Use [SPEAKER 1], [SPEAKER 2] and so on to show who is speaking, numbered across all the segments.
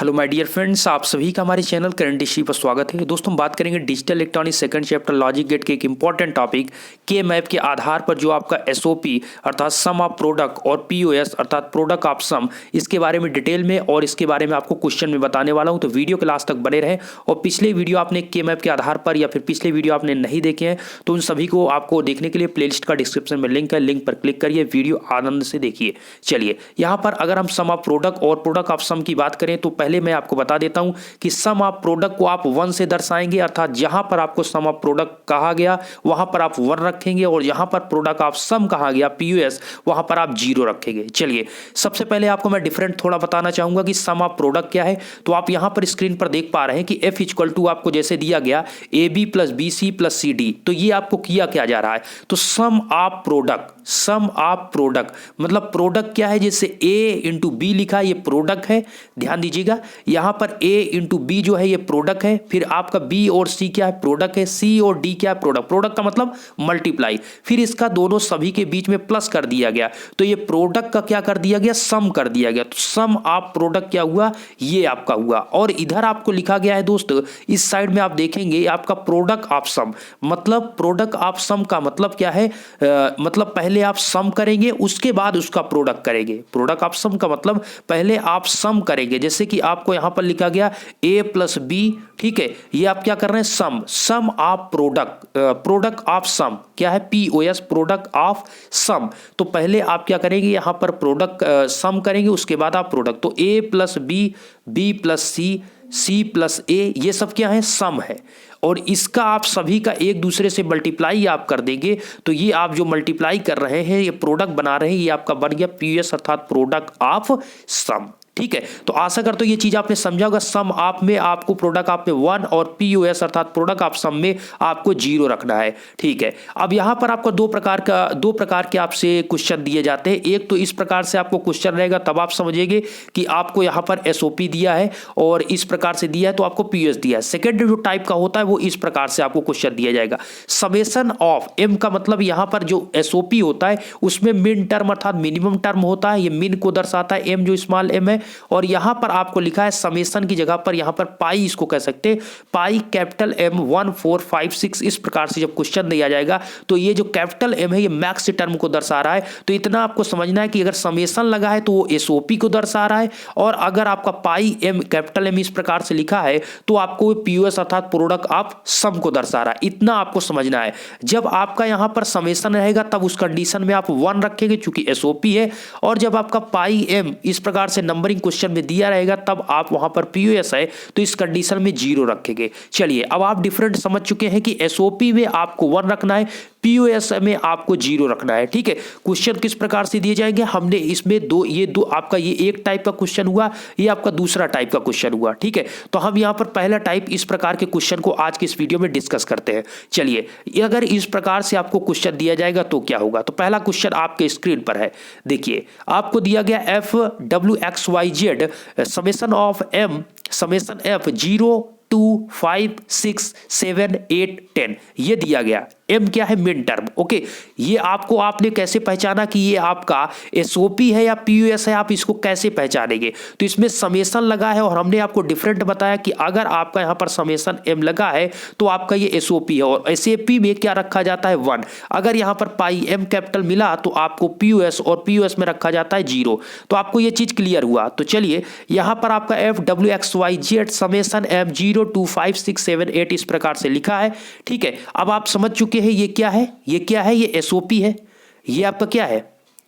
[SPEAKER 1] Hello my dear friends, आप सभी का हमारे चैनल करंट हिस्ट्री पर स्वागत है। दोस्तों हम बात करेंगे digital electronics second chapter logic gate के एक इंपॉर्टेंट टॉपिक के मैप के आधार पर जो आपका एसओपी अर्थात सम ऑफ प्रोडक्ट और पीओएस अर्थात प्रोडक्ट ऑफ सम, इसके बारे में डिटेल में और इसके बारे में आपको क्वेश्चन में बताने वाला हूं। तो वीडियो के लास्ट तक बने रहें। और पिछले वीडियो आपने के मैप के आधार पर या फिर पिछले वीडियो आपने नहीं देखे हैं तो उन सभी को आपको देखने के लिए प्लेलिस्ट का डिस्क्रिप्शन में लिंक है, लिंक पर क्लिक करिए, वीडियो आनंद से देखिए। चलिए यहाँ पर अगर हम सम ऑफ प्रोडक्ट और प्रोडक्ट ऑफ सम की बात करें तो पहले मैं आपको बता देता हूं कि सम ऑफ प्रोडक्ट को आप 1 से दर्शाएंगे, अर्थात जहां पर आपको सम ऑफ प्रोडक्ट कहा गया वहां पर आप 1 रखेंगे और जहां पर प्रोडक्ट ऑफ सम कहा गया पीयूएस वहां पर आप 0 रखेंगे। चलिए सबसे पहले आपको मैं डिफरेंट थोड़ा बताना चाहूंगा कि सम ऑफ प्रोडक्ट क्या है। तो आप यहां पर स्क्रीन पर देख पा रहे हैं कि F इक्वल टू आपको जैसे दिया गया AB plus BC plus CD, तो ये आपको किया क्या जा रहा है, तो सम ऑफ प्रोडक्ट मतलब प्रोडक्ट क्या है, जैसे A इंटू बी लिखा है ये प्रोडक्ट है। ध्यान दीजिएगा यहां पर A इंटू बी जो है ये प्रोडक्ट है, फिर आपका B और C क्या है, प्रोडक्ट है, C और D क्या है, प्रोडक्ट का मतलब मल्टीप्लाई, फिर इसका दोनों सभी के बीच में प्लस कर दिया गया, तो ये प्रोडक्ट का क्या कर दिया गया, सम कर दिया गया। तो सम ऑफ प्रोडक्ट क्या हुआ, ये आपका हुआ। और इधर आपको लिखा गया है दोस्तों, इस साइड में आप देखेंगे आपका प्रोडक्ट ऑफ सम, मतलब प्रोडक्ट ऑफ सम का मतलब क्या है, मतलब पहले आप सम करेंगे उसके बाद उसका प्रोडक्ट करेंगे। प्रोडक्ट ऑफ सम का मतलब पहले आप सम करेंगे, जैसे कि आपको यहां पर लिखा गया A प्लस बी, ठीक है, ये आप क्या कर रहे हैं, सम ऑफ प्रोडक्ट ऑफ सम क्या है, POS प्रोडक्ट ऑफ सम। तो पहले आप क्या करेंगे, यहां पर प्रोडक्ट सम करेंगे उसके बाद आप प्रोडक्ट, तो A plus B plus C plus A, ये सब क्या है, सम है। और इसका आप सभी का एक दूसरे से मल्टीप्लाई आप कर देंगे, तो ये आप जो मल्टीप्लाई कर रहे हैं ये प्रोडक्ट बना रहे हैं, ये आपका बन गया POS अर्थात प्रोडक्ट ऑफ सम। ठीक है, तो आशा करता हूं ये चीज आपने समझा होगा। सम आप में आपको प्रोडक्ट आप में 1 और POS अर्थात प्रोडक्ट ऑफ सम में आपको 0 रखना है। ठीक है, अब यहां पर आपको दो प्रकार के आपसे क्वेश्चन दिए जाते हैं। एक तो इस प्रकार से आपको क्वेश्चन रहेगा, तब आप समझेंगे कि आपको यहां पर SOP दिया है और इस प्रकार से दिया है तो आपको POS दिया है। सेकेंड जो टाइप का होता है वो इस प्रकार से आपको क्वेश्चन दिया जाएगा, समेशन ऑफ M का मतलब यहां पर जो SOP होता है उसमें मिन टर्म अर्थात मिनिमम टर्म होता है, ये मिन को दर्शाता है, M जो स्मॉल m है। और यहां पर आपको लिखा है समेशन की जगह पर यहां पर पाई, इसको कह सकते हैं पाई कैपिटल M 1 4 5 6। इस प्रकार से जब क्वेश्चन दिया जाएगा तो ये जो कैपिटल M है ये मैक्स टर्म को दर्शा रहा है। तो इतना आपको समझना है कि अगर समेशन लगा है तो वो SOP को दर्शा रहा है, और अगर आपका पाई M कैपिटल M इस प्रकार से लिखा है तो आपको POS अर्थात प्रोडक्ट ऑफ सम को दर्शा रहा है। इतना आपको समझना है। जब आपका यहां पर समेशन रहेगा तब उस कंडीशन में आप 1 रखेंगे चूंकि SOP है, और जब आपका पाई M इस प्रकार से नंबरिंग क्वेश्चन में दिया रहेगा तब आप वहां पर POS है तो इस कंडीशन में 0 रखेंगे। चलिए अब आप डिफरेंट समझ चुके हैं कि SOP में आपको 1 रखना है, POS में आपको 0 रखना है। ठीक है, क्वेश्चन किस प्रकार से दिए जाएंगे, हमने इसमें दो आपका ये एक टाइप का क्वेश्चन हुआ, ये आपका दूसरा टाइप का क्वेश्चन हुआ। ठीक है, तो हम यहां पर पहला टाइप इस प्रकार के क्वेश्चन को आज के इस वीडियो में डिस्कस करते हैं। चलिए अगर इस प्रकार से आपको क्वेश्चन दिया जाएगा तो क्या होगा, तो पहला क्वेश्चन आपके स्क्रीन पर है, देखिए आपको दिया गया FWXYZ summation of M summation F 0 2 5 6 7 8 10 ये दिया गया। M क्या है, मिन टर्म। ओके, ये आपने कैसे पहचाना कि ये आपका SOP है या POS है, आप इसको कैसे पहचानेंगे, तो इसमें समेशन लगा है और हमने आपको डिफरेंट बताया कि अगर आपका यहां पर समेशन M लगा है तो आपका ये SOP है, और SOP में क्या रखा जाता है 1। अगर यहां पर पाई M कैपिटल मिला तो आपको POS और POS में रखा जाता है 0। तो आपको ये चीज क्लियर हुआ। तो चलिए यहां पर आपका FWXYZ समेशन M 0 2 5 6 7 8 इस प्रकार से लिखा है। ठीक है, अब आप समझ चुके हैं ये क्या है, ये SOP है, ये आपका क्या है,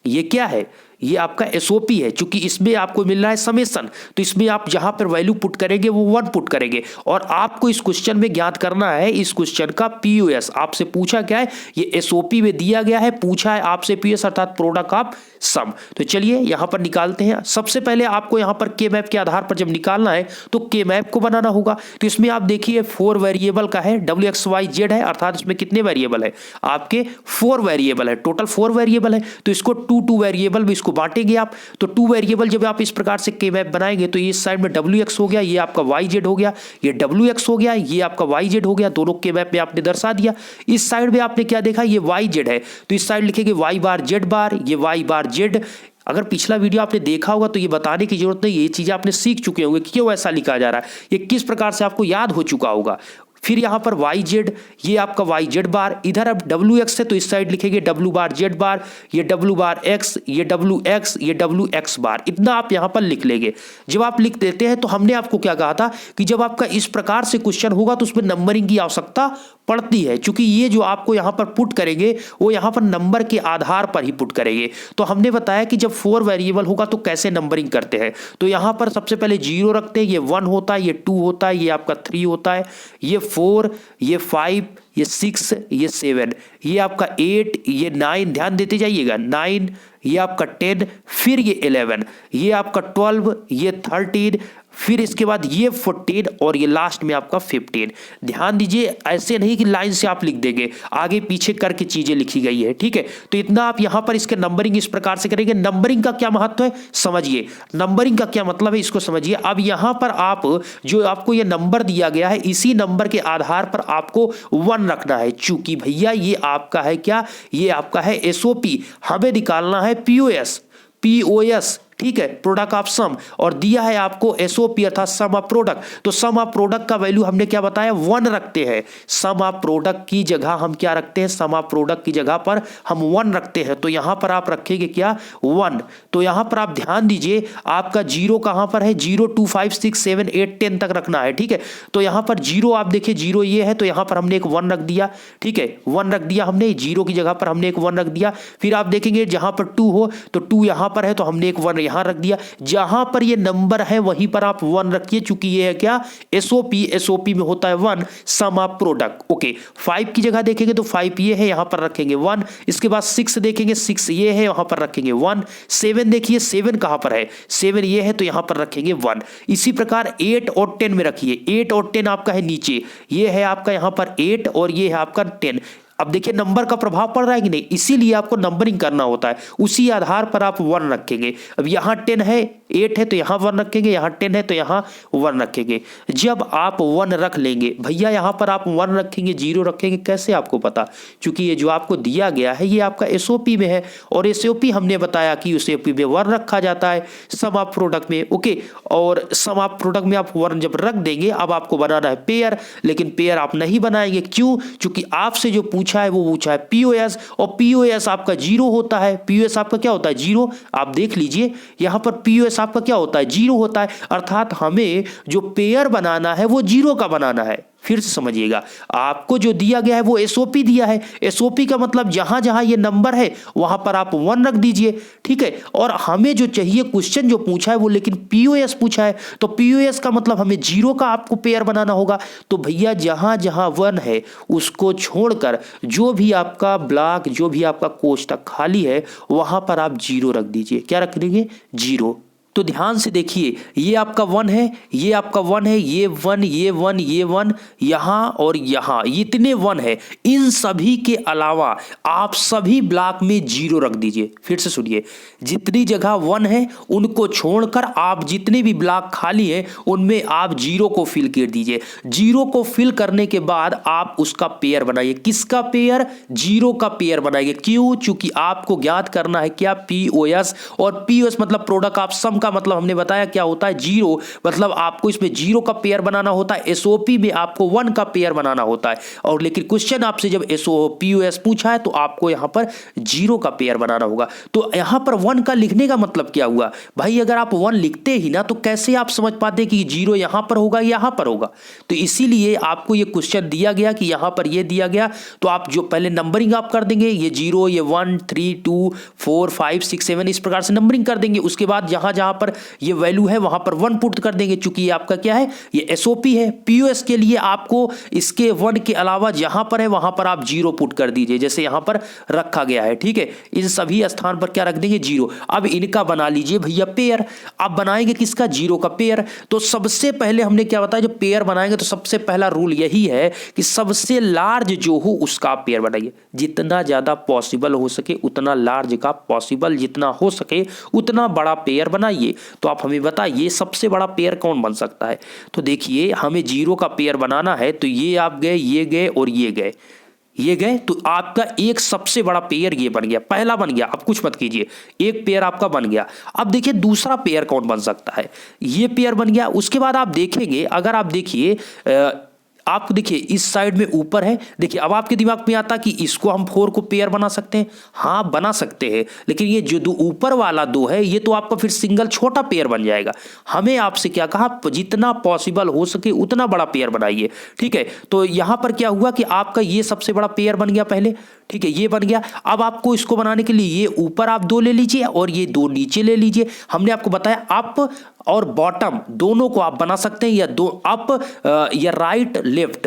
[SPEAKER 1] ये क्या है, ये आपका SOP है। चूंकि इसमें आपको मिल रहा है समेशन तो इसमें आप जहां पर वैल्यू पुट करेंगे वो 1 पुट करेंगे, और आपको इस क्वेश्चन में ज्ञात करना है इस क्वेश्चन का POS। आपसे पूछा क्या है, ये SOP में दिया गया है, पूछा है आपसे POS अर्थात प्रोडक्ट ऑफ सम। तो चलिए यहां पर निकालते हैं। सबसे पहले आपको यहां पर के मैप के आधार पर जब निकालना है तो के मैप को बनाना होगा। तो इसमें आप देखिए 4 वेरिएबल का है, WXYZ है, अर्थात इसमें कितने वेरिएबल है, आपके 4 वेरिएबल है, टोटल 4 वेरिएबल है। तो इसको 2 2 वेरिएबल में इसको बांटेंगे आप, तो 2 वेरिएबल जब आप इस प्रकार से के मैप बनाएंगे तो इस साइड में WX हो गया, ये आपका YZ हो गया, ये WX हो गया, ये आपका YZ हो गया, दोनों के मैप में आपने दर्शा दिया। इस साइड में आपने क्या देखा, ये YZ है तो इस साइड लिखेंगे Y बार Z बार, ये Y बार Z। अगर पिछला वीडियो आपने देखा होगा तो ये बताने की जरूरत नहीं, ये चीजें आपने सीख चुके होंगे कि क्यों ऐसा लिखा जा रहा है, ये किस प्रकार से आपको याद हो चुका होगा। फिर यहाँ पर YZ, ये आपका YZ बार, इधर अब WX है तो इस साइड लिखेंगे W बार Z बार, ये W बार X, ये WX, ये WX बार। इतना आप यहाँ पर लिख लेंगे। जब आप लिख देते हैं तो हमने आपको क्या कहा था कि जब आपका इस प्रकार से क्वेश्चन होगा तो उसमें नंबरिंग की आवश्यकता पड़ती है, क्योंकि ये जो आपको यहाँ पर पुट करेंगे वो यहाँ पर नंबर के आधार पर ही पुट करेंगे। तो हमने बताया कि जब 4 वेरिएबल होगा तो कैसे नंबरिंग करते हैं। तो यहाँ पर सबसे पहले 0 रखते हैं, ये 1 होता है, ये 2 होता है, ये आपका 3 होता है, ये 4, ये 5, ये 6, ये 7, ये आपका 8, ये 9, ध्यान देते जाइएगा, 9, ये आपका 10, फिर ये 11, ये आपका 12, ये 13, फिर इसके बाद ये 14 और ये लास्ट में आपका 15। ध्यान दीजिए, ऐसे नहीं कि लाइन से आप लिख देंगे, आगे पीछे करके चीजें लिखी गई है, ठीक है। तो इतना आप यहां पर इसके नंबरिंग इस प्रकार से करेंगे। नंबरिंग का क्या महत्व है समझिए, नंबरिंग का क्या मतलब है इसको समझिए। अब यहां पर आप जो आपको ये नंबर दिया गया है, इसी नंबर के आधार पर आपको 1 रखना है, चूंकि भैया ये आपका है क्या, ये आपका है SOP, हमें निकालना है POS, ठीक है, प्रोडक्ट ऑफ सम, और दिया है आपको SOP अर्थात सम ऑफ प्रोडक्ट। तो सम ऑफ प्रोडक्ट का वैल्यू हमने क्या बताया, 1 रखते हैं। सम ऑफ प्रोडक्ट की जगह हम क्या रखते हैं, सम ऑफ प्रोडक्ट की जगह पर हम 1 रखते हैं। तो यहां पर आप रखेंगे क्या, 1। तो यहां पर आप ध्यान दीजिए, आपका 0 कहां पर है, 0 2 5 6 7 8 10 तक रखना है, ठीक है। तो यहां पर 0 आप देखिए, 0 ये है तो यहां पर हमने एक 1 रख दिया, ठीक है, 1 रख दिया हमने, 0 की जगह पर हमने एक 1 रख दिया। फिर आप देखेंगे जहां पर 2 हो तो 2 यहां पर है तो हमने एक 1 यहां रख दिया। जहां पर ये नंबर है वहीं पर आप 1 रखिए, चूंकि ये है क्या, SOP में होता है 1, सम ऑफ प्रोडक्ट। ओके, 5 की जगह देखेंगे तो 5 ये है, यहां पर रखेंगे 1। इसके बाद 6 देखेंगे, 6 ये है, यहां पर रखेंगे 1। 7 देखिए, 7 कहां पर है, 7 ये है तो यहां पर रखेंगे 1। इसी प्रकार 8 और 10 में रखिए, 8 और 10 आपका है नीचे, ये है आपका यहां पर 8 और ये है आपका 10। अब देखिए नंबर का प्रभाव पड़ रहा है कि नहीं, इसीलिए आपको नंबरिंग करना होता है, उसी आधार पर आप 1 रखेंगे। अब यहां 10 है, 8 है तो यहां 1 रखेंगे, यहां 10 है तो यहां 1 रखेंगे। जब आप 1 रख लेंगे भैया, यहां पर आप 1 रखेंगे, 0 रखेंगे, कैसे आपको पता, क्योंकि ये जो आपको दिया गया है ये आपका SOP में है, और SOP हमने बताया कि SOP में 1 रखा जाता है सम ऑफ प्रोडक्ट में। ओके, और सम ऑफ प्रोडक्ट में आप 1 जब रख देंगे, अब आपको बनाना है पेयर, लेकिन पेयर आप नहीं बनाएंगे, क्यों, क्योंकि आपसे जो पूछा है वो पूछा है POS, और POS आपका 0 होता है। POS आपका क्या होता है, 0। आप देख लीजिए यहां पर POS आपका क्या होता है, 0 होता है, अर्थात हमें जो पेयर बनाना है वो 0 का बनाना है। फिर से समझिएगा, आपको जो दिया गया है वो SOP दिया है, SOP का मतलब जहां जहां ये नंबर है वहां पर आप 1 रख दीजिए, ठीक है। और हमें जो चाहिए क्वेश्चन जो पूछा है वो लेकिन POS पूछा है, तो POS का मतलब हमें 0 का आपको पेयर बनाना होगा। तो भैया जहां जहां 1 है उसको छोड़कर जो भी आपका ब्लॉक, जो भी आपका कोष्टक खाली है वहां पर आप 0 रख दीजिए। क्या रख देंगे, 0। तो ध्यान से देखिए, ये आपका 1 है, ये आपका 1 है, ये 1, ये 1, ये 1, यहां और यहां इतने 1 है। इन सभी के अलावा आप सभी ब्लॉक में 0 रख दीजिए। फिर से सुनिए, जितनी जगह 1 है उनको छोड़कर आप जितने भी ब्लॉक खाली है उनमें आप 0 को फिल कर दीजिए। 0 को फिल करने के बाद आप उसका पेयर बनाइए। किसका पेयर, 0 का पेयर बनाइए। क्यों, क्योंकि आपको ज्ञात करना है क्या, POS, और POS मतलब प्रोडक्ट ऑफ सम का मतलब हमने बताया क्या होता है, 0, मतलब आपको इसमें 0 का पेयर बनाना होता है। SOP में आपको 1 का पेयर बनाना होता है, और लेकिन क्वेश्चन आपसे जब POS पूछा है तो आपको यहां पर 0 का पेयर बनाना होगा। तो यहां पर 1 का लिखने का मतलब क्या हुआ भाई, अगर आप 1 लिखते ही ना तो कैसे आप समझ पाते कि 0 यहां पर होगा, यहां पर होगा। तो इसीलिए आपको ये क्वेश्चन दिया गया कि यहां पर ये दिया गया, तो आप जो पहले नंबरिंग आप कर देंगे, ये 0, ये 1 3 2 4 5 6 7 इस प्रकार से नंबरिंग कर देंगे। उसके बाद जहां जहां पर ये वैल्यू है वहां पर 1 पुट कर देंगे, चूंकि ये आपका क्या है, ये एसओपी है। पीओएस के लिए आपको इसके 1 के अलावा जहां पर है वहां पर आप 0 पुट कर दीजिए, जैसे यहां पर रखा गया है, ठीक है। इन सभी स्थान पर क्या रख देंगे, 0। अब इनका बना लीजिए भैया पेयर। आप बनाएंगे किसका, 0 का पेयर। तो सबसे पहले हमने क्या बताया, जब पेयर बनाएंगे तो सबसे पहला रूल यही है कि सबसे लार्ज जो हो उसका आप पेयर बनाइए। जितना ज्यादा पॉसिबल हो सके उतना लार्ज का, पॉसिबल जितना हो सके उतना बड़ा पेयर बनाइए। तो आप हमें बताइए सबसे बड़ा पेयर कौन बन सकता है। तो देखिए हमें 0 का पेयर बनाना है, तो ये आप गए, ये गए और ये गए, ये गए, तो आपका एक सबसे बड़ा पेयर ये बन गया, पहला बन गया। अब कुछ मत कीजिए, एक पेयर आपका बन गया। अब देखिए दूसरा पेयर कौन बन सकता है, ये पेयर बन गया। उसके बाद आप देखेंगे, अगर आप देखिए आप देखिए इस साइड में ऊपर है, देखिए अब आपके दिमाग में आता कि इसको हम 4 को पेयर बना सकते हैं। हाँ बना सकते हैं, लेकिन ये जो ऊपर वाला 2 है ये तो आपका फिर सिंगल छोटा पेयर बन जाएगा। हमें आपसे क्या कहा, जितना पॉसिबल हो सके उतना बड़ा पेयर बनाइए, ठीक है। तो यहां पर क्या हुआ कि आपका ये सबसे बड़ा पेयर बन गया पहले, ठीक है, ये बन गया। अब आपको इसको बनाने के लिए ये ऊपर आप 2 ले लीजिए और ये 2 नीचे ले लीजिए। हमने आपको बताया अप और बॉटम दोनों को आप बना सकते हैं, या दो अप या राइट लेफ्ट,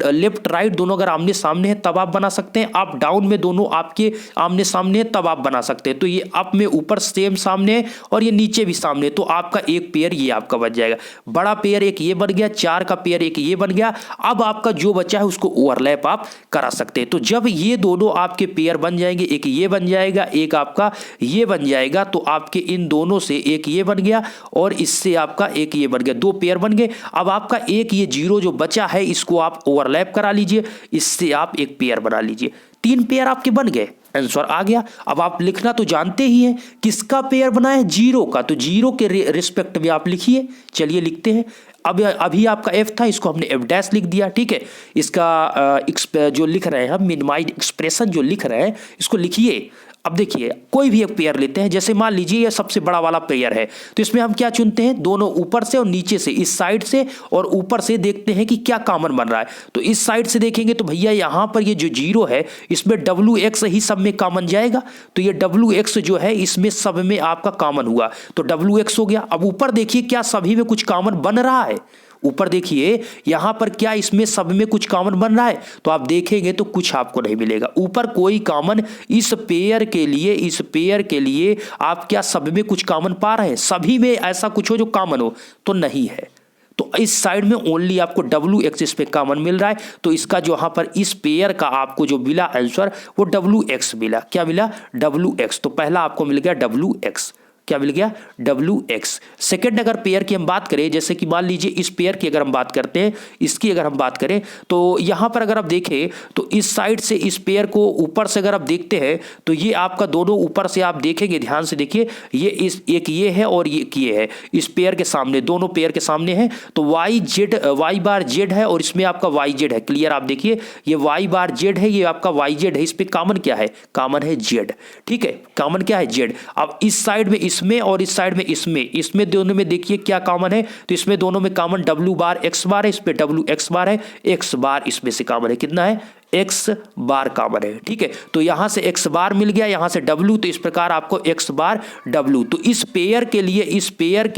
[SPEAKER 1] लेफ्ट राइट दोनों अगर आमने सामने है तब आप बना सकते हैं। अप डाउन में दोनों आपके आमने सामने है तब आप बना सकते हैं। तो ये अप में ऊपर सेम सामने है और ये नीचे भी सामने, तो आपका एक पेयर ये आपका बच जाएगा। बड़ा पेयर एक ये बन गया, 4 का पेयर एक ये बन गया। अब आपका जो बचा है उसको ओवरलैप आप करा सकते हैं। तो जब ये दोनों आपके पेयर बन जाएंगे, एक ये बन जाएगा, एक आपका ये बन जाएगा, तो आपके इन दोनों से एक ये बन गया और इससे आपका एक ये बन गया, 2 पेयर बन गए। अब आपका एक ये 0 जो बचा है इसको आप ओवरलैप करा लीजिए, इससे आप एक पेयर बना लीजिए। 3 पेयर आपके बन गए, आंसर आ गया। अब आप लिखना तो जानते ही हैं, किसका पेयर बना है, 0 का, तो 0 के रिस्पेक्ट में आप लिखिए। चलिए लिखते हैं। अब अभी आपका f था, इसको हमने f' लिख दिया, ठीक है। इसका जो लिख रहे हैं हम मिनिमाइज एक्सप्रेशन जो लिख रहे हैं इसको लिखिए। अब देखिए कोई भी एक पेयर लेते हैं, जैसे मान लीजिए ये सबसे बड़ा वाला पेयर है, तो इसमें हम क्या चुनते हैं, दोनों ऊपर से और नीचे से, इस साइड से और ऊपर से देखते हैं कि क्या कॉमन बन रहा है। तो इस साइड से देखेंगे तो भैया यहाँ पर ये जो 0 है इसमें WX ही सब में कॉमन जाएगा, तो ये WX जो है इसमें सब में आपका कॉमन हुआ, तो WX हो गया। अब ऊपर देखिए क्या सभी में कुछ कॉमन बन रहा है, ऊपर देखिए यहां पर क्या इसमें सब में कुछ कॉमन बन रहा है, तो आप देखेंगे तो कुछ आपको नहीं मिलेगा। ऊपर कोई कॉमन इस पेयर के लिए आप क्या सब में कुछ कॉमन पा रहे हैं, सभी में ऐसा कुछ हो जो कॉमन हो, तो नहीं है। तो इस साइड में ओनली आपको WX इस पे कॉमन मिल रहा है, तो इसका जो यहां पर इस पेयर का आपको जो मिला आंसर वो WX मिला। क्या मिला, WX। तो पहला आपको मिल गया WX, क्या मिल गया, WX। सेकंड अगर पेयर की हम बात करें, जैसे कि मान लीजिए इस पेयर की अगर हम बात करते हैं, इसकी अगर हम बात करें, तो यहां पर अगर आप देखें तो इस साइड से इस पेयर को ऊपर से अगर आप देखते हैं तो ये आपका दोनों ऊपर से आप देखेंगे, ध्यान से देखिए, ये इस एक ये है और ये है, इस पेयर के सामने, दोनों पेयर के सामने है। तो y बार z है और इसमें आपका yz है। क्लियर, आप देखिए ये y बार z है, ये आपका yz है, इस पे कॉमन क्या है, कॉमन है z, ठीक है, कॉमन क्या है z। अब इस साइड में इसमें और इस साइड में इसमें दोनों में देखिए क्या कॉमन है, तो इसमें दोनों में कॉमन W बार X बार है, इस पे WX बार है, X बार इसमें से कॉमन है, कितना है, X बार कॉमन है, ठीक है। तो यहां से X बार मिल गया, यहां से W, तो इस प्रकार आपको X बार W। तो इस पेयर के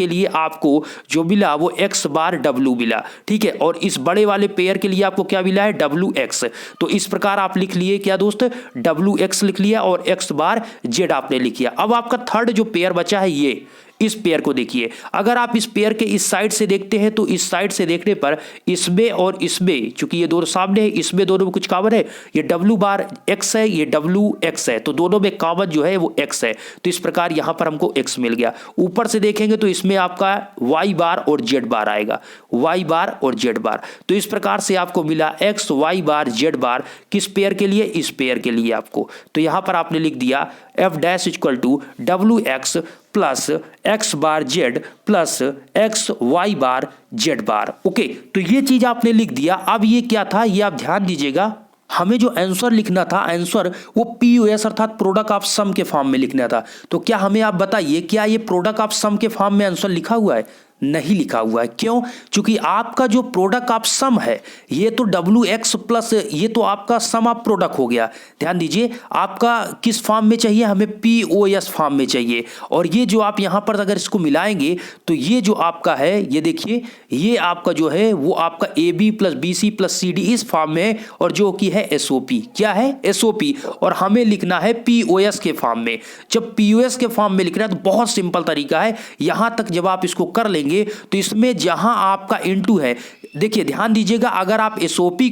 [SPEAKER 1] लिए आपको जो मिला वो X बार W मिला, ठीक है। और इस बड़े वाले पेयर के लिए आपको क्या मिला है, WX। तो इस प्रकार आप लिख लिए क्या दोस्त, WX लिख लिया और X बार Z आपने लिख लिया। अब आपका थर्ड जो पेयर बचा है ये, इस पेयर को देखिए, अगर आप इस पेयर के इस साइड से देखते हैं तो इस साइड से देखने पर इसमें और इसमें, चूंकि ये दोनों सामने है, इसमें दोनों में कुछ कॉमन है, ये W बार X है, ये WX है, तो दोनों में कॉमन जो है वो X है। तो इस प्रकार यहां पर हमको X मिल गया। ऊपर से देखेंगे तो इसमें आपका Y बार और Z बार आएगा, Y बार और Z बार। तो इस प्रकार से आपको मिला X Y बार Z बार, किस पेयर के लिए, इस पेयर के लिए आपको। तो यहां पर आपने लिख दिया F' equal to WX plus X bar Z plus X Y bar Z bar. Okay, तो ये चीज आपने लिख दिया। अब ये क्या था, ये आप ध्यान दीजिएगा, हमें जो आंसर लिखना था, आंसर वो POS अर्थात प्रोडक्ट ऑफ सम के फॉर्म में लिखना था। तो क्या हमें आप बताइए, क्या ये प्रोडक्ट ऑफ सम के फॉर्म में आंसर लिखा हुआ है, नहीं लिखा हुआ है। क्यों? क्योंकि आपका जो प्रोडक्ट आप सम है ये तो WX प्लस ये तो आपका सम ऑफ प्रोडक्ट हो गया। ध्यान दीजिए आपका किस फॉर्म में चाहिए, हमें POS फॉर्म में चाहिए। और ये जो आप यहाँ पर अगर इसको मिलाएंगे तो ये जो आपका है ये देखिए ये आपका जो है वो आपका AB plus BC plus CD इस फॉर्म में है और जो कि है SOP। क्या है? SOP। और हमें लिखना है POS के फॉर्म में। जब POS के फॉर्म में लिखना है तो बहुत सिंपल तरीका है, यहां तक जब आप इसको कर लेंगे तो इसमें जहां आपका इनटू है, देखिए ध्यान दीजिएगा, अगर आप SOP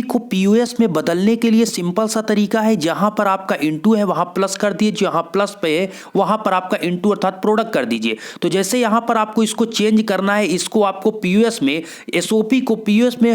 [SPEAKER 1] को POS में बदलने के लिए सिंपल सा तरीका है, जहां पर आपका इनटू है वहां प्लस कर दिए, जहां प्लस पे है वहां पर आपका इनटू अर्थात प्रोडक्ट कर दीजिए। तो जैसे यहां पर आपको इसको चेंज करना है, इसको आपको POS में SOP को POS में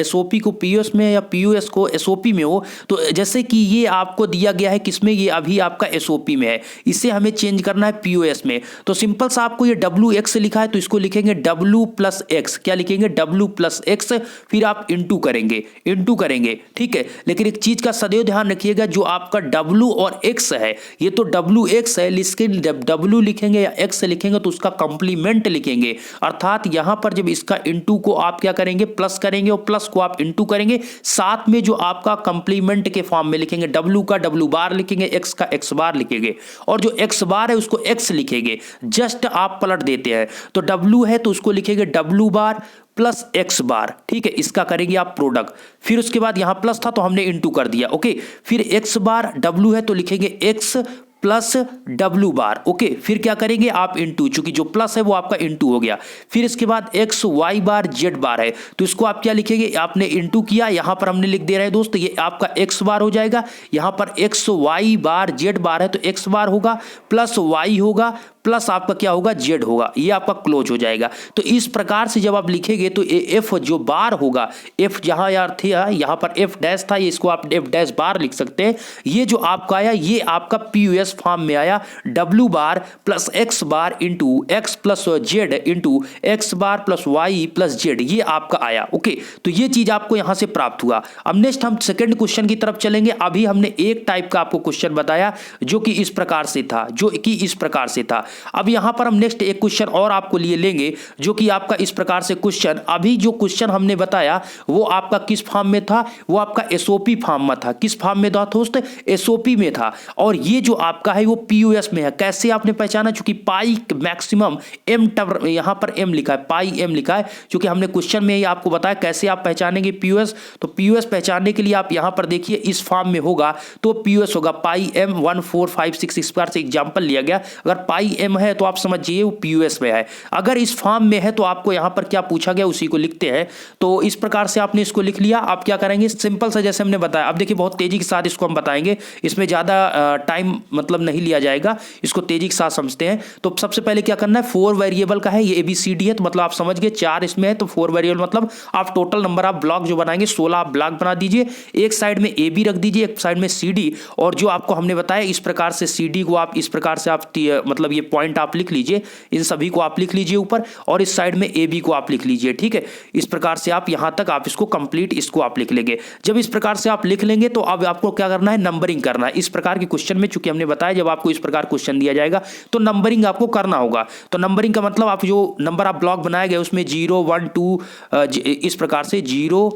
[SPEAKER 1] SOP को POS में या POS को SOP में हो, तो जैसे कि ये आपको दिया गया है किसमें, ये अभी आपका SOP में है, इसे हमें चेंज करना है POS में। तो सिंपल सा आपको ये WX लिखा है तो इसको लिखेंगे W प्लस एक्स। क्या लिखेंगे? W प्लस एक्स, फिर आप इंटू करेंगे, ठीक है। लेकिन एक चीज का सदैव ध्यान रखिएगा, जो आपका W और X है ये तो WX है, लेकिन W लिखेंगे या X लिखेंगे तो उसका कंप्लीमेंट लिखेंगे। अर्थात यहां पर जब इसका इंटू को आप क्या करेंगे, प्लस करेंगे और प्लस को आप इंटू करेंगे, साथ में जो आपका कंप्लीमेंट के फॉर्म में लिखेंगे, W का W बार लिखेंगे, X का X बार लिखेंगे और जो X बार है उसको X लिखेंगे। जस्ट आप पलट देते हैं तो W है तो उसको लिखेंगे W बार प्लस X बार, ठीक है। इसका करेंगे आप प्रोडक्ट, फिर उसके बाद यहां प्लस था तो हमने इंटू कर दिया, ओके। फिर X बार W है तो लिखेंगे X प्लस W बार, ओके। फिर क्या करेंगे आप इंटू, चूंकि जो प्लस है वो आपका इंटू हो गया। फिर इसके बाद X Y बार Z बार है तो इसको आप क्या लिखेंगे, आपने इंटू किया, यहां पर हमने लिख दे रहे हैं दोस्त, ये आपका X बार हो जाएगा। यहां पर X Y बार Z बार है तो X बार होगा प्लस Y होगा प्लस आपका क्या होगा, Z होगा, ये आपका क्लोज हो जाएगा। तो इस प्रकार से जब आप लिखेंगे तो F जो बार होगा, F जहां यार थे यहाँ पर F डैश था, ये इसको आप F डैश बार लिख सकते हैं। ये जो आपका आया ये आपका POS फॉर्म में आया, W bar plus X bar into X plus Z into X bar plus Y plus Z, ये आपका आया, ओके। तो ये चीज आपको यहां से प्राप्त हुआ। अब नेक्स्ट हम सेकंड क्वेश्चन की तरफ चलेंगे। अभी हमने एक टाइप का आपको क्वेश्चन बताया जो कि इस प्रकार से था, अब यहां पर हम नेक्स्ट एक क्वेश्चन और आपको लिए लेंगे जो कि आपका इस प्रकार से क्वेश्चन, अभी जो क्वेश्चन हमने बताया वो आपका किस फॉर्म में था, वो आपका SOP फॉर्म में था। किस फॉर्म में था दोस्त? SOP में था। और ये जो आपका है वो POS में है। कैसे आपने पहचाना? चूंकि पाई मैक्सिमम M टर्म, यहां पर M लिखा है, पाई M लिखा है, क्योंकि हमने क्वेश्चन में ही आपको बताया कैसे आप पहचानेंगे POS। तो POS पहचानने के लिए आप यहां पर देखिए इस फॉर्म में होगा तो POS होगा पाई M 1456, इस प्रकार से एग्जाम्पल लिया गया। अगर पाई M है तो आप समझिए वो POS में है। अगर इस फॉर्म में है तो आपको यहां पर क्या पूछा गया उसी को लिखते हैं। तो इस प्रकार से आपने इसको लिख लिया। आप क्या करेंगे, सिंपल सा जैसे हमने बताया, अब देखिए बहुत तेजी के साथ इसको हम बताएंगे, इसमें ज्यादा टाइम मतलब नहीं लिया जाएगा, इसको तेजी के साथ समझते हैं। तो सबसे पहले क्या करना है, 4 वेरिएबल का है, ये ABCD है तो मतलब आप समझ गए 4 इसमें है तो 4 वेरिएबल मतलब आप टोटल नंबर आप ब्लॉक जो बनाएंगे 16 आप ब्लॉक बना दीजिए। एक साइड में AB रख दीजिए, एक साइड में CD, और जो आपको हमने बताया इस प्रकार से CD को आप इस प्रकार से आप मतलब ये पॉइंट आप लिख लीजिए, इन सभी को आप लिख लीजिए ऊपर, और इस साइड में AB को आप लिख लीजिए, ठीक है। इस प्रकार से आप यहां तक आप इसको कंप्लीट इसको आप लिख लेंगे। जब इस प्रकार से आप लिख लेंगे तो अब आपको क्या करना है, नंबरिंग करना है। इस प्रकार के क्वेश्चन में चूंकि हमने बताया जब आपको इस प्रकार क्वेश्चन दिया जाएगा तो नंबरिंग आपको करना होगा। तो नंबरिंग का मतलब आप जो नंबर आप ब्लॉक बनाए गए उसमें 0 1 2 इस प्रकार से 0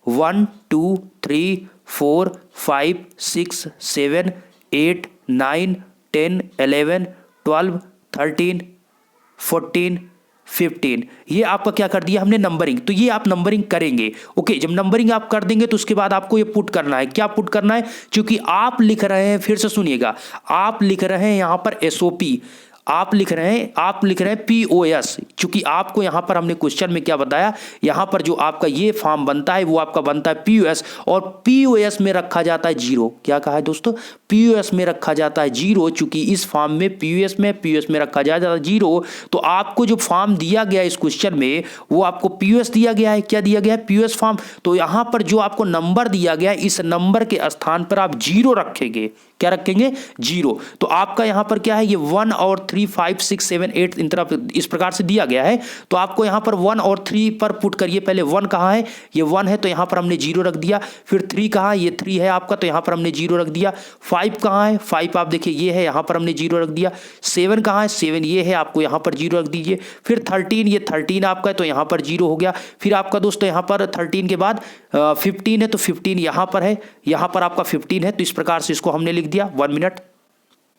[SPEAKER 1] 1 2 3 4 5 6 7 8 9 10 11 12 13 14 15, ये आपका क्या कर दिया हमने नंबरिंग। तो ये आप नंबरिंग करेंगे, ओके। जब नंबरिंग आप कर देंगे तो उसके बाद आपको ये पुट करना है। क्या पुट करना है, क्योंकि आप लिख रहे हैं, फिर से सुनिएगा, आप लिख रहे हैं यहां पर SOP, आप लिख रहे हैं POS, क्योंकि आपको यहां पर हमने क्वेश्चन में क्या बताया, यहां पर जो आपका ये फॉर्म बनता है वो आपका बनता है POS, और POS में रखा जाता है 0। क्या कहा है दोस्तों, POS में रखा जाता है 0, चूंकि इस फॉर्म में POS में रखा जाता है 0। तो आपको जो फॉर्म दिया गया इस क्वेश्चन में वो आपको POS दिया गया है। क्या दिया गया है, POS फॉर्म। तो यहां पर जो आपको नंबर दिया गया है इस नंबर के स्थान पर आप 0 रखेंगे। क्या रखेंगे, 0। तो आपका यहां पर क्या है, ये 1 और 3 3 5 6 7 8 इन तरफ इस प्रकार से दिया गया है, तो आपको यहाँ पर 1 और 3 पर पुट करिए। पहले 1 कहाँ है, ये 1 है, तो यहाँ पर हमने 0 रख दिया। फिर 3 कहाँ है, ये 3 है आपका, तो यहाँ पर हमने 0 रख दिया। 5 कहाँ है, 5 आप देखिए ये है, यहाँ पर हमने 0 रख दिया। 7 कहाँ है, 7 ये है, आपको यहाँ पर 0 रख दीजिए। फिर 13, ये 13 आपका है, तो यहाँ पर 0 हो गया। फिर आपका दोस्तों यहाँ पर 13 के बाद 15 है, तो 15 यहाँ पर है, यहाँ पर आपका 15 है, तो इस प्रकार से इसको हमने लिख दिया। 1 मिनट,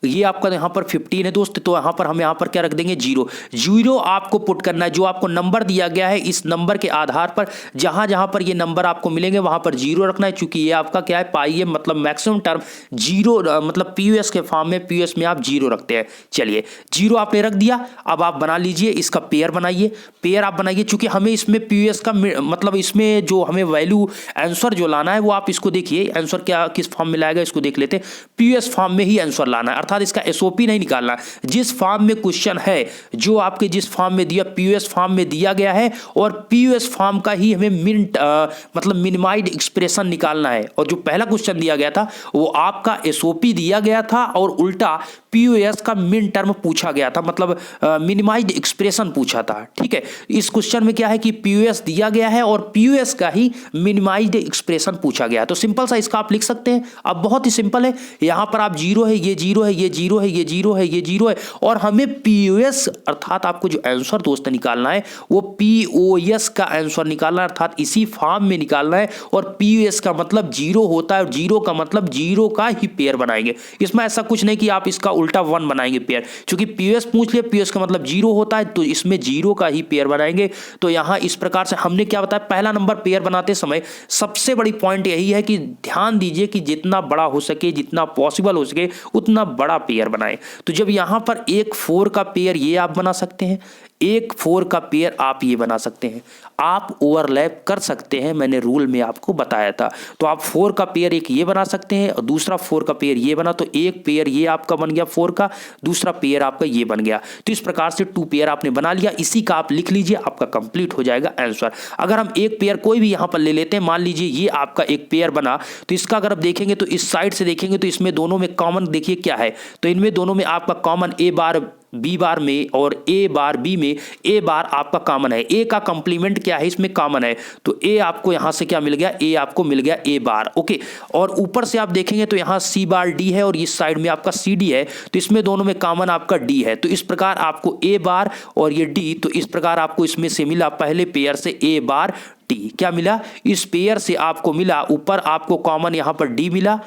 [SPEAKER 1] ये आपका यहाँ पर 15 है दोस्त, तो यहाँ पर हम यहाँ पर क्या रख देंगे, 0। 0 आपको पुट करना है, जो आपको नंबर दिया गया है इस नंबर के आधार पर जहाँ जहाँ पर ये नंबर आपको मिलेंगे वहाँ पर 0 रखना है, क्योंकि ये आपका क्या है, पाई है, मतलब मैक्सिमम टर्म 0, मतलब पीयूएस के फॉर्म में, पीयूएस में आप 0 रखते हैं। चलिए 0 आपने रख दिया। अब आप बना लीजिए इसका पेयर बनाइए, पेयर आप बनाइए, चूंकि हमें इसमें पीयूएस का मतलब इसमें जो हमें वैल्यू आंसर जो लाना है वो आप इसको देखिए, आंसर क्या किस फॉर्म में लाएगा इसको देख लेते हैं। पीयूएस फॉर्म में ही आंसर लाना है, अर्थात इसका एसओपी नहीं निकालना। जिस फॉर्म में क्वेश्चन है, जो आपके जिस फॉर्म में दिया, पीयूएस फॉर्म में दिया गया है, और पीयूएस फॉर्म का ही हमें मतलब मिनिमाइज्ड एक्सप्रेशन निकालना है। और जो पहला क्वेश्चन दिया गया था वो आपका एसओपी दिया गया था और उल्टा पीयूएस का मिन टर्म पूछा गया था, मतलब मिनिमाइज्ड एक्सप्रेशन पूछा था। ठीक है, इस क्वेश्चन में क्या है कि पीयूएस दिया गया है और पीयूएस का ही मिनिमाइज्ड एक्सप्रेशन पूछा गया है। तो सिंपल सा इसका आप लिख सकते हैं। अब बहुत ही सिंपल है, यहां पर आप 0 है, ये 0 है, ये 0 है, ये 0 है, ये 0 है, और हमें पीयूएस अर्थात आपको जो आंसर दोस्त निकालना है वो पीओएस का आंसर निकालना है, अर्थात इसी फॉर्म में निकालना है। और पीयूएस का मतलब 0 होता है और 0 का मतलब 0 का ही पेयर बनाएंगे। इसमें ऐसा कुछ नहीं कि आप इसका उल्टा 1 बनाएंगे पेयर, क्योंकि पीयूएस पूछ लिया, पीयूएस का मतलब 0 होता है, तो इसमें 0 का ही पेयर बनाएंगे। तो यहां इस प्रकार से हमने क्या बताया, पहला नंबर पेयर बनाते समय सबसे बड़ी पॉइंट यही है कि ध्यान दीजिए कि जितना बड़ा हो सके, जितना पॉसिबल हो सके उतना बड़ा पेयर बनाएं। तो जब यहां पर एक 4 का पेयर ये आप बना सकते हैं, एक 4 का पेयर आप ये बना सकते हैं, आप ओवरलैप कर सकते हैं, मैंने रूल में आपको बताया था। तो आप 4 का पेयर एक ये बना सकते हैं और दूसरा 4 का पेयर ये बना, तो एक पेयर ये आपका बन गया 4 का, दूसरा पेयर आपका ये बन गया। तो इस प्रकार से 2 पेयर आपने बना लिया, इसी का आप लिख लीजिए, आपका कंप्लीट हो जाएगा आंसर। अगर हम एक पेयर कोई भी यहां पर ले लेते हैं, मान लीजिए ये आपका एक पेयर बना, तो इसका अगर आप देखेंगे तो इस साइड से देखेंगे तो इसमें दोनों में कॉमन देखिए क्या है, तो इनमें दोनों में आपका common A bar B bar में और ए बार बी में ए बार आपका कॉमन है। ए का कंप्लीमेंट क्या है, इसमें कॉमन है, तो ए आपको यहां से क्या मिल गया, ए आपको मिल गया ए बार। ओके, और ऊपर से आप देखेंगे तो यहां सी बार डी है और इस साइड में आपका सी डी है, तो इसमें दोनों में कॉमन आपका डी है। तो इस प्रकार आपको ए बार और ये डी, तो इस प्रकार आपको इसमें से मिला पहले पेयर से ए बार डी। क्या मिला, इस पेयर से आपको मिला, ऊपर आपको कॉमन यहां पर डी मिला,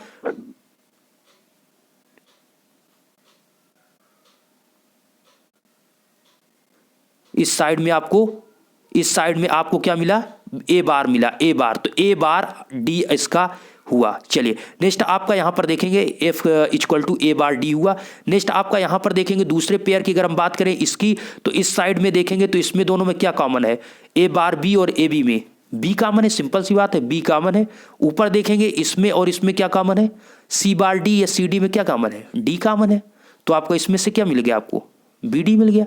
[SPEAKER 1] इस साइड में आपको क्या मिला, ए बार मिला, ए बार, तो ए बार डी इसका हुआ। चलिए नेक्स्ट आपका यहां पर देखेंगे F equal to A bar D हुआ। नेक्स्ट आपका यहां पर देखेंगे दूसरे पेयर की अगर हम बात करें इसकी, तो इस साइड में देखेंगे तो इसमें दोनों में क्या कॉमन है, ए बार बी और ए बी में बी कॉमन है, सिंपल सी बात है, बी कॉमन है। ऊपर देखेंगे इसमें और इसमें क्या कॉमन है, सी बार डी या सी डी में क्या कॉमन है, डी कॉमन है। तो आपको इसमें से क्या मिल गया, आपको बी डी मिल गया।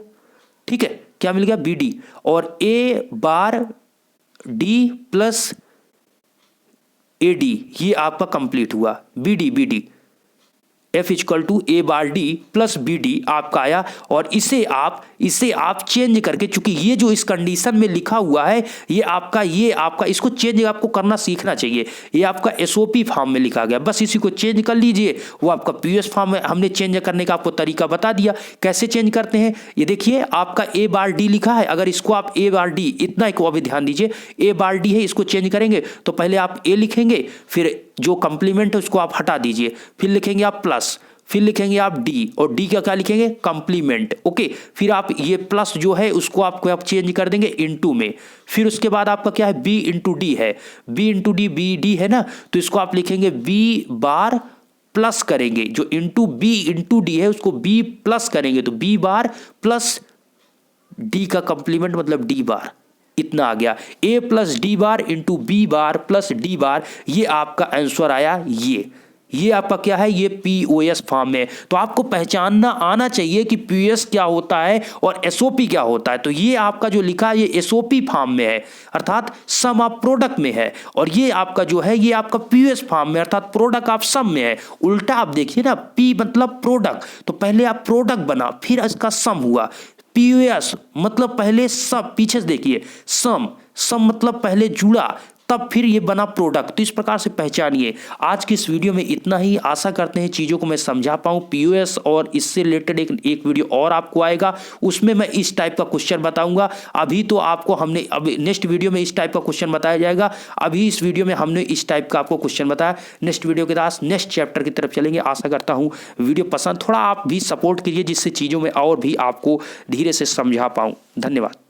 [SPEAKER 1] ठीक है, क्या मिल गया, बी डी, और A bar D plus A D, ये आपका कंप्लीट हुआ, B D F equal to A bar D plus B D आपका आया। और इसे आप चेंज करके, चूंकि ये जो इस कंडीशन में लिखा हुआ है ये आपका इसको चेंज आपको करना सीखना चाहिए। ये आपका एसओपी फॉर्म में लिखा गया, बस इसी को चेंज कर लीजिए, वो आपका पीयूएस फॉर्म में हमने चेंज करने का आपको तरीका बता दिया कैसे चेंज करते हैं। ये देखिए आपका ए बार डी लिखा है, अगर इसको आप ए बार डी, इतना को अभी ध्यान दीजिए, ए बार डी है, इसको चेंज करेंगे तो पहले आप ए लिखेंगे, फिर जो कंप्लीमेंट है उसको आप हटा दीजिए, फिर लिखेंगे आप प्लस, फिर लिखेंगे आप डी, और डी का क्या लिखेंगे, कंप्लीमेंट। ओके, फिर आप ये प्लस जो है उसको आप चेंज कर देंगे इनटू में, फिर उसके बाद आपका क्या है, बी इंटू डी है, B into D, B D है ना, तो इसको आप लिखेंगे बी बार प्लस करेंगे, जो इंटू बी इंटू डी है उसको बी प्लस करेंगे, तो बी बार प्लस डी का कंप्लीमेंट मतलब डी बार, इतना आ गया, A plus D bar into B bar plus D bar, ये आपका आंसर आया। ये आपका क्या है, ये पीओएस फॉर्म में। तो आपको पहचानना आना चाहिए कि पीओएस क्या होता है और एसओपी क्या होता है। तो ये आपका जो लिखा है ये एसओपी फॉर्म में है, अर्थात सम ऑफ प्रोडक्ट में है, और ये आपका जो है ये आपका पीओएस फॉर्म में अर्थात प्रोडक्ट ऑफ सम में है। उल्टा आप देखिए ना, पी मतलब प्रोडक्ट, तो पहले आप प्रोडक्ट बना फिर इसका सम हुआ। पीओएस मतलब पहले सब, पीछे से देखिए सम, सम मतलब पहले जुड़ा तब फिर ये बना प्रोडक्ट। तो इस प्रकार से पहचानिए। आज की इस वीडियो में इतना ही। आशा करते हैं चीज़ों को मैं समझा पाऊँ। पीओएस और इससे रिलेटेड एक वीडियो और आपको आएगा, उसमें मैं इस टाइप का क्वेश्चन बताऊंगा। अभी तो आपको हमने अभी नेक्स्ट वीडियो में इस टाइप का क्वेश्चन बताया जाएगा। अभी इस वीडियो में हमने इस टाइप का आपको क्वेश्चन बताया। नेक्स्ट वीडियो के साथ नेक्स्ट चैप्टर की तरफ चलेंगे। आशा करता हूँ वीडियो पसंद, थोड़ा आप भी सपोर्ट कीजिए जिससे चीज़ों में और भी आपको धीरे से समझा पाऊँ। धन्यवाद।